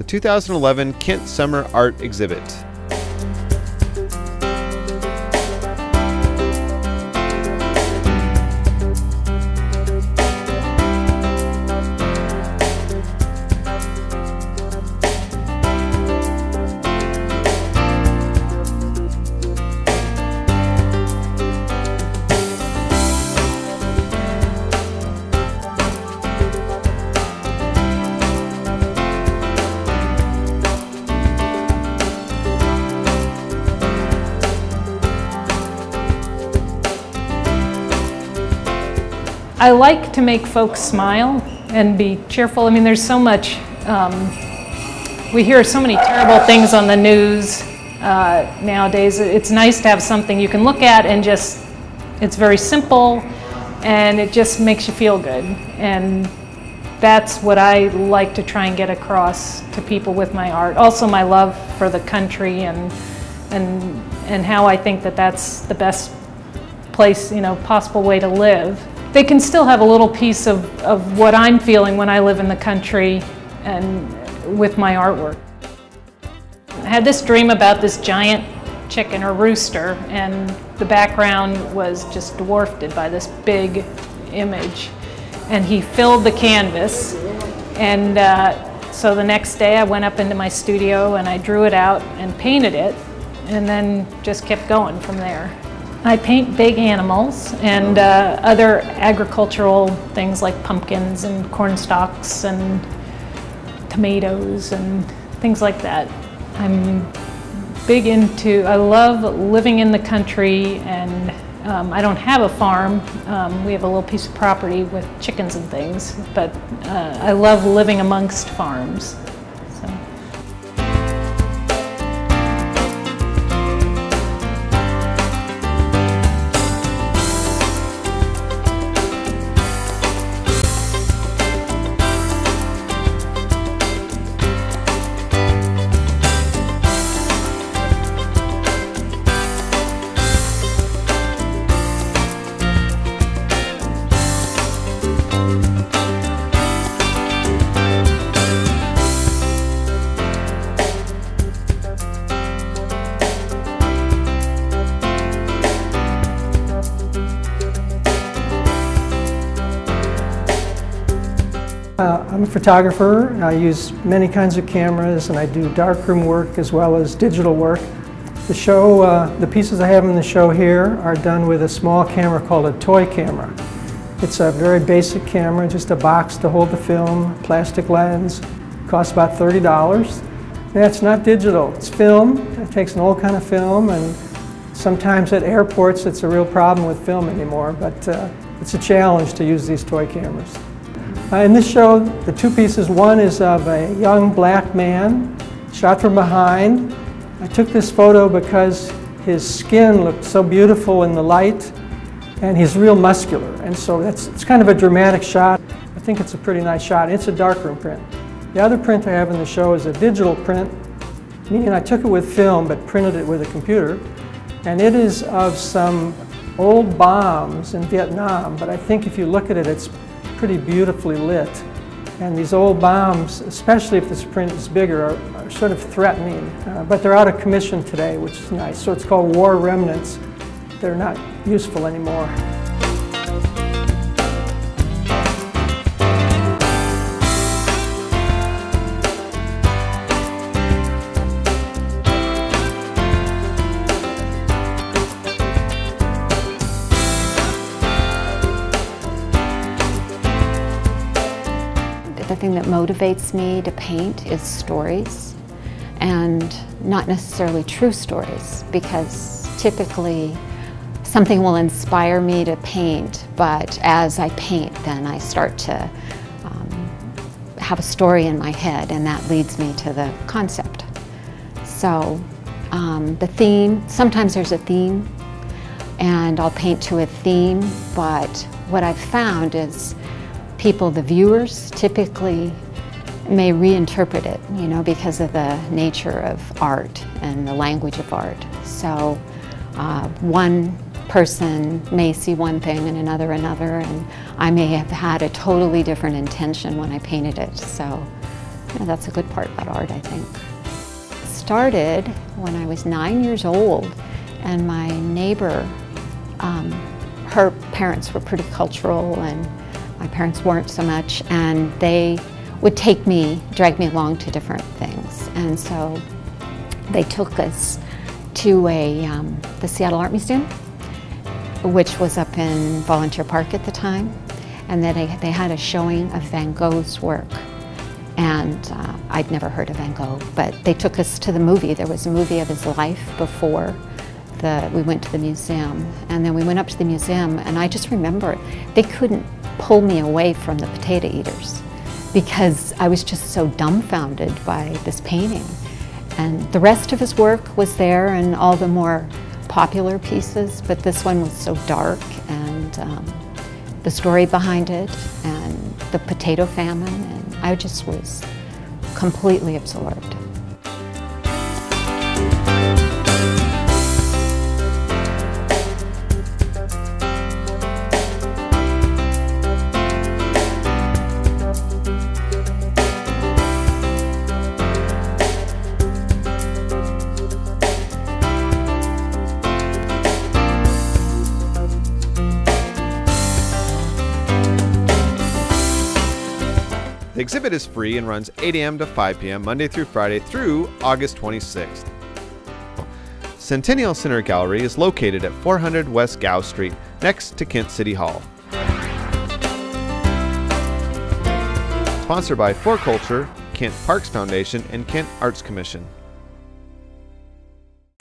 2011 Kent Summer Art Exhibit. I like to make folks smile and be cheerful. I mean, there's so much, we hear so many terrible things on the news nowadays. It's nice to have something you can look at and just, it's very simple and it just makes you feel good. And that's what I like to try and get across to people with my art. Also my love for the country and how I think that that's the best place, possible way to live. They can still have a little piece of what I'm feeling when I live in the country and with my artwork. I had this dream about this giant chicken or rooster, and the background was just dwarfed by this big image. And he filled the canvas, and so the next day I went up into my studio and I drew it out and painted it, and then just kept going from there. I paint big animals and other agricultural things like pumpkins and corn stalks and tomatoes and things like that. I'm big into, I love living in the country, and I don't have a farm. We have a little piece of property with chickens and things, but I love living amongst farms. I'm a photographer. I use many kinds of cameras, and I do darkroom work as well as digital work. The show, the pieces I have in the show here are done with a small camera called a toy camera. It's a very basic camera, just a box to hold the film, plastic lens. It costs about $30. That's not digital, it's film. It takes an old kind of film, and sometimes at airports it's a real problem with film anymore, but it's a challenge to use these toy cameras. In this show, the two pieces, one is of a young black man shot from behind. I took this photo because his skin looked so beautiful in the light, and he's real muscular, and so it's kind of a dramatic shot. I think it's a pretty nice shot. It's a darkroom print. The other print I have in the show is a digital print, meaning I took it with film but printed it with a computer, and it is of some old bombs in Vietnam, but I think if you look at it, it's pretty beautifully lit. And these old bombs, especially if this print is bigger, are sort of threatening. But they're out of commission today, which is nice. So it's called war remnants. They're not useful anymore. The thing that motivates me to paint is stories, and not necessarily true stories, because typically something will inspire me to paint, but as I paint then I start to have a story in my head, and that leads me to the concept. So the theme, sometimes there's a theme and I'll paint to a theme, but what I've found is people, the viewers, typically may reinterpret it, because of the nature of art and the language of art. So one person may see one thing and another, and I may have had a totally different intention when I painted it. So That's a good part about art, I think. It started when I was 9 years old, and my neighbor, her parents were pretty cultural and my parents weren't so much, and they would drag me along to different things. And so they took us to the Seattle Art Museum, which was up in Volunteer Park at the time, and then they had a showing of Van Gogh's work. And I'd never heard of Van Gogh, but they took us to the movie. There was a movie of his life before we went to the museum. And then we went up to the museum, and I just remember they couldn't pull me away from the potato eaters because I was just so dumbfounded by this painting. And the rest of his work was there, and all the more popular pieces, but this one was so dark, and the story behind it, and the potato famine, and I just was completely absorbed. The exhibit is free and runs 8 a.m. to 5 p.m. Monday through Friday through August 26th. Centennial Center Gallery is located at 400 West Gowe Street, next to Kent City Hall. Sponsored by For Culture, Kent Parks Foundation, and Kent Arts Commission.